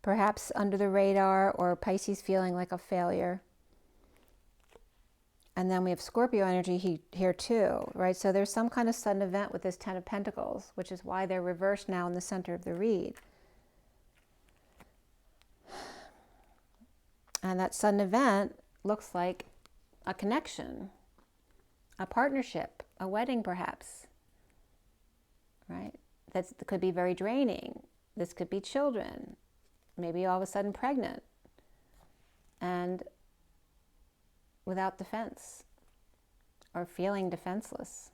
A: Perhaps under the radar, or Pisces feeling like a failure. And then we have Scorpio energy here too, right? So there's some kind of sudden event with this Ten of Pentacles, which is why they're reversed now in the center of the read. And that sudden event looks like a connection, a partnership, a wedding perhaps, right? That could be very draining. This could be children, maybe all of a sudden pregnant and without defense or feeling defenseless.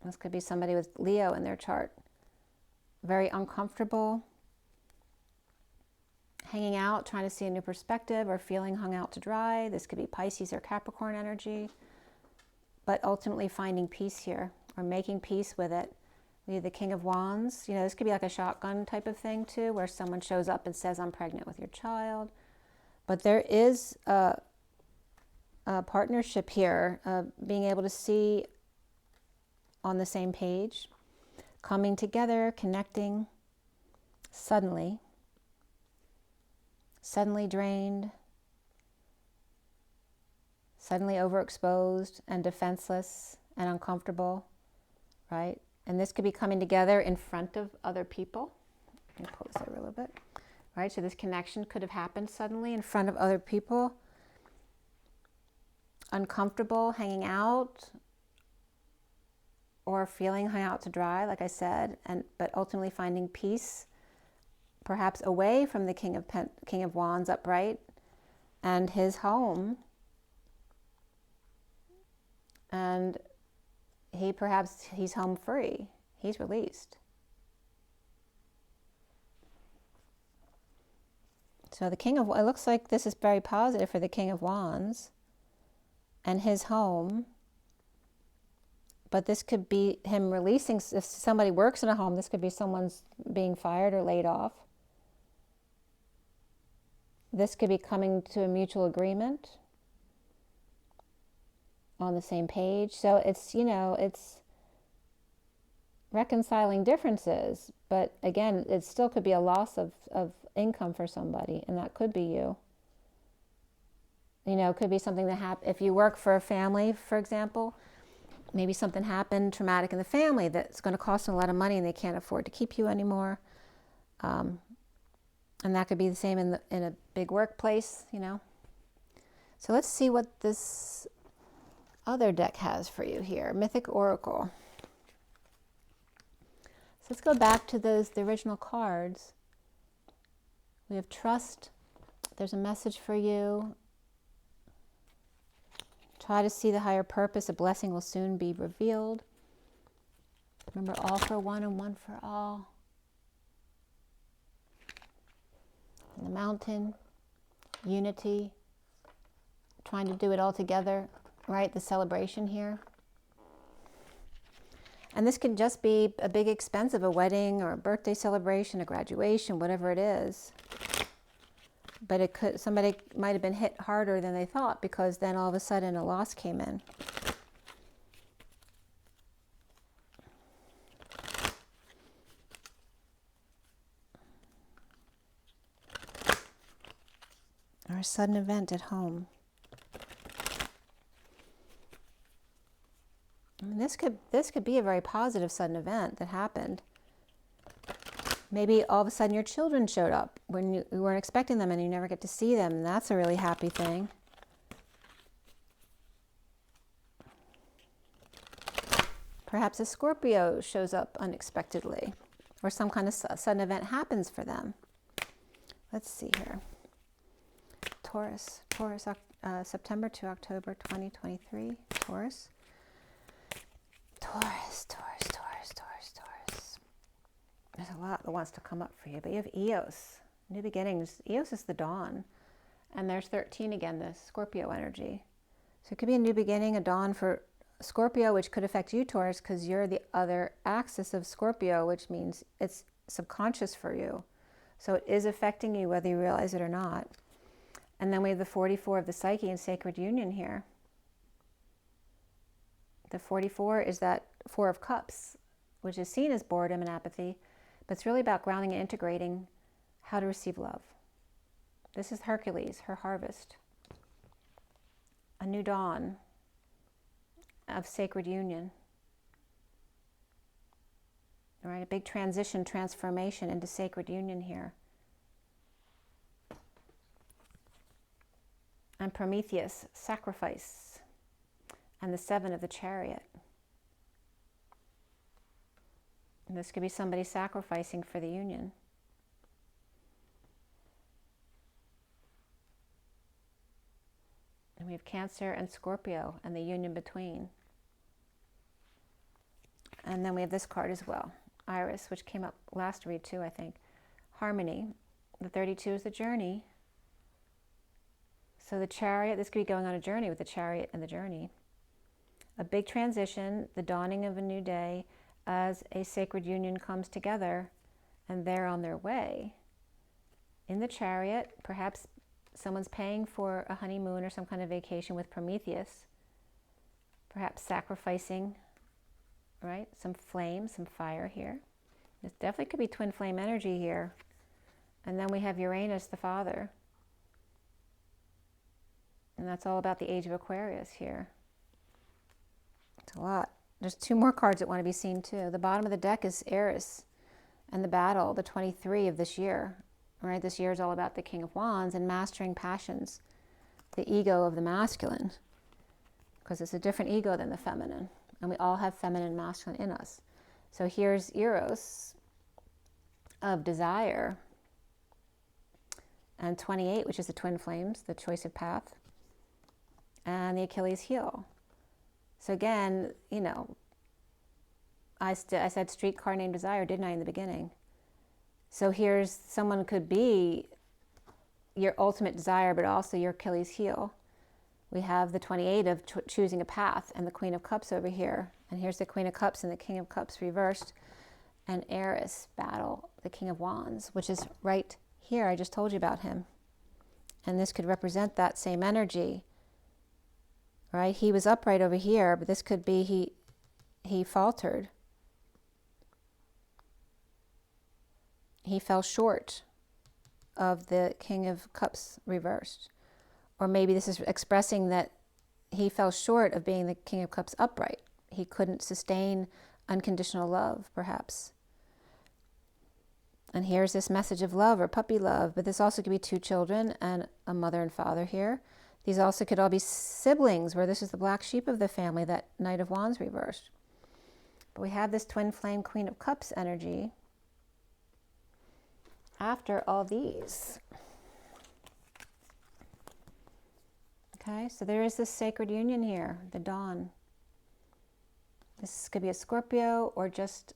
A: This could be somebody with Leo in their chart, very uncomfortable, hanging out, trying to see a new perspective, or feeling hung out to dry. This could be Pisces or Capricorn energy, but ultimately finding peace here or making peace with it. We have the King of Wands. You know, this could be like a shotgun type of thing too, where someone shows up and says, I'm pregnant with your child. But there is a partnership here, being able to see on the same page, coming together, connecting, suddenly drained, suddenly overexposed and defenseless and uncomfortable, right? And this could be coming together in front of other people. Let me pull this over a little bit, right? So this connection could have happened suddenly in front of other people, uncomfortable, hanging out, or feeling hung out to dry, like I said, but ultimately finding peace, perhaps away from the King of Wands upright and his home. And he's home free. He's released. So it looks like this is very positive for the King of Wands and his home. But this could be him releasing, if somebody works in a home, this could be someone's being fired or laid off. This could be coming to a mutual agreement, on the same page. So it's, you know, it's reconciling differences, but again, it still could be a loss of income for somebody, and that could be you. You know, it could be something that happened. If you work for a family, for example, maybe something happened traumatic in the family that's going to cost them a lot of money and they can't afford to keep you anymore. And that could be the same in a big workplace, you know. So let's see what this other deck has for you here. Mythic Oracle. So let's go back to the original cards. We have trust. There's a message for you. Try to see the higher purpose. A blessing will soon be revealed. Remember, all for one and one for all. And the Mountain. Unity. Trying to do it all together. Right? The celebration here. And this can just be a big expense of a wedding or a birthday celebration, a graduation, whatever it is. But somebody might have been hit harder than they thought, because then all of a sudden a loss came in. Or a sudden event at home. I mean, this could be a very positive sudden event that happened. Maybe all of a sudden your children showed up when you weren't expecting them, and you never get to see them. And that's a really happy thing. Perhaps a Scorpio shows up unexpectedly, or some kind of sudden event happens for them. Let's see here. Taurus. Taurus, September to October 2023. Taurus. Taurus, Taurus, Taurus, Taurus, Taurus. There's a lot that wants to come up for you, but you have Eos. New beginnings. Eos is the dawn. And there's 13 again, the Scorpio energy. So it could be a new beginning, a dawn for Scorpio, which could affect you, Taurus, because you're the other axis of Scorpio, which means it's subconscious for you. So it is affecting you whether you realize it or not. And then we have the 44 of the Psyche and Sacred Union here. The 44 is that Four of Cups, which is seen as boredom and apathy, but it's really about grounding and integrating how to receive love. This is Hercules, her harvest. A new dawn of sacred union. All right, a big transition, transformation into sacred union here. And Prometheus, sacrifice. And the 7 of the Chariot. And this could be somebody sacrificing for the union. And we have Cancer and Scorpio and the union between. And then we have this card as well, Iris, which came up last read too, I think. Harmony. The 32 is the journey. So the Chariot, this could be going on a journey with the Chariot and the journey. A big transition, the dawning of a new day as a sacred union comes together and they're on their way. In the Chariot, perhaps someone's paying for a honeymoon or some kind of vacation with Prometheus, perhaps sacrificing, right? Some flame, some fire here. This definitely could be twin flame energy here. And then we have Uranus, the father. And that's all about the age of Aquarius here. It's a lot. There's 2 more cards that want to be seen too. The bottom of the deck is Eris and the battle, the 23 of this year. Right, this year is all about the King of Wands and mastering passions, the ego of the masculine, because it's a different ego than the feminine, and we all have feminine and masculine in us. So here's Eros of desire, and 28, which is the twin flames, the choice of path, and the Achilles heel. So again, you know, I said streetcar named Desire, didn't I, in the beginning? So here's someone could be your ultimate desire, but also your Achilles heel. We have the 28 of choosing a path and the Queen of Cups over here. And here's the Queen of Cups and the King of Cups reversed. And Eris, battle, the King of Wands, which is right here. I just told you about him. And this could represent that same energy, right? He was upright over here, but this could be he faltered. He fell short of the King of Cups reversed. Or maybe this is expressing that he fell short of being the King of Cups upright. He couldn't sustain unconditional love, perhaps. And here's this message of love or puppy love, but this also could be 2 children and a mother and father here. These also could all be siblings, where this is the black sheep of the family, that Knight of Wands reversed. But we have this twin flame Queen of Cups energy after all these. Okay, so there is this sacred union here, the dawn. This could be a Scorpio or just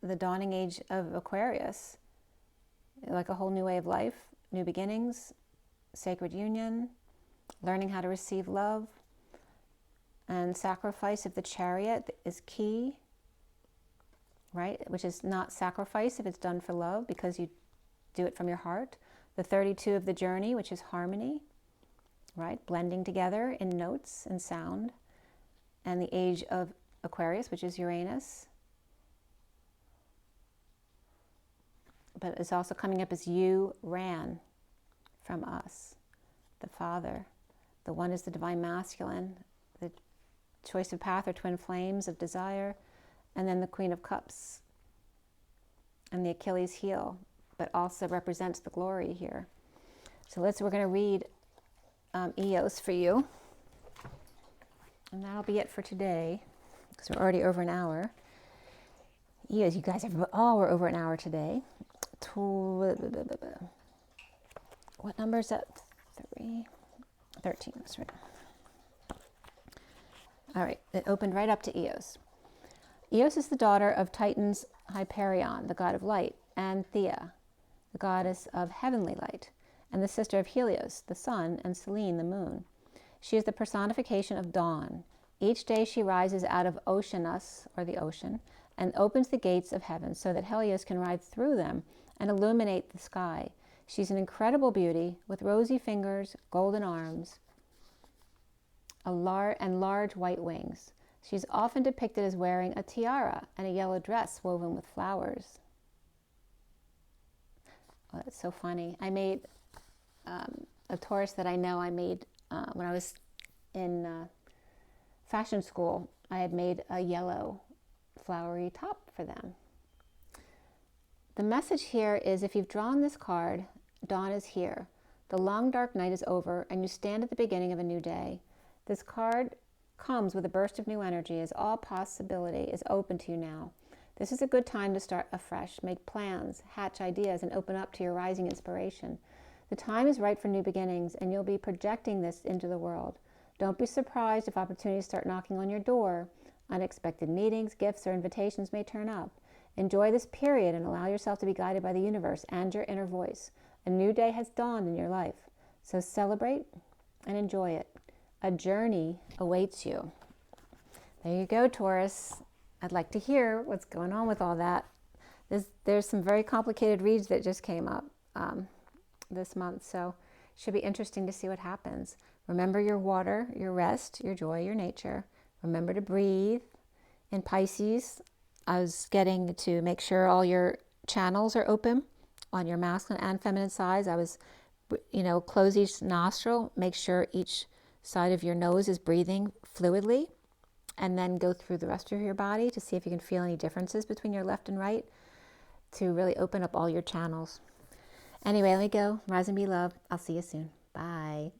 A: the dawning age of Aquarius, like a whole new way of life, new beginnings, sacred union, learning how to receive love, and sacrifice of the Chariot is key, right? Which is not sacrifice if it's done for love, because you do it from your heart. The 32 of the journey, which is harmony, right? Blending together in notes and sound. And the age of Aquarius, which is Uranus. But it's also coming up as you ran from us, the Father. The one is the divine masculine, the choice of path or twin flames of desire, and then the Queen of Cups and the Achilles heel, but also represents the glory here. So we're going to read Eos for you. And that'll be it for today, because we're already over an hour. Eos, you guys we're over an hour today. What number is that? 13, that's right. All right, it opened right up to Eos. Eos is the daughter of Titan's Hyperion, the god of light, and Thea, the goddess of heavenly light, and the sister of Helios, the sun, and Selene, the moon. She is the personification of dawn. Each day she rises out of Oceanus, or the ocean, and opens the gates of heaven so that Helios can ride through them and illuminate the sky. She's an incredible beauty with rosy fingers, golden arms, and large white wings. She's often depicted as wearing a tiara and a yellow dress woven with flowers. Oh, that's so funny. I made a Taurus that I know I made when I was in fashion school. I had made a yellow flowery top for them. The message here is, if you've drawn this card, dawn is here. The long dark night is over and you stand at the beginning of a new day. This card comes with a burst of new energy as all possibility is open to you now. This is a good time to start afresh, make plans, hatch ideas, and open up to your rising inspiration. The time is right for new beginnings, and you'll be projecting this into the world. Don't be surprised if opportunities start knocking on your door. Unexpected meetings, gifts, or invitations may turn up. Enjoy this period and allow yourself to be guided by the universe and your inner voice. A new day has dawned in your life, so celebrate and enjoy it. A journey awaits you. There you go, Taurus. I'd like to hear what's going on with all that. There's some very complicated reads that just came up this month, so it should be interesting to see what happens. Remember your water, your rest, your joy, your nature. Remember to breathe. In Pisces, I was getting to make sure all your channels are open on your masculine and feminine sides. I was, close each nostril, make sure each side of your nose is breathing fluidly, and then go through the rest of your body to see if you can feel any differences between your left and right to really open up all your channels. Anyway, let me go. Rise and be loved. I'll see you soon. Bye.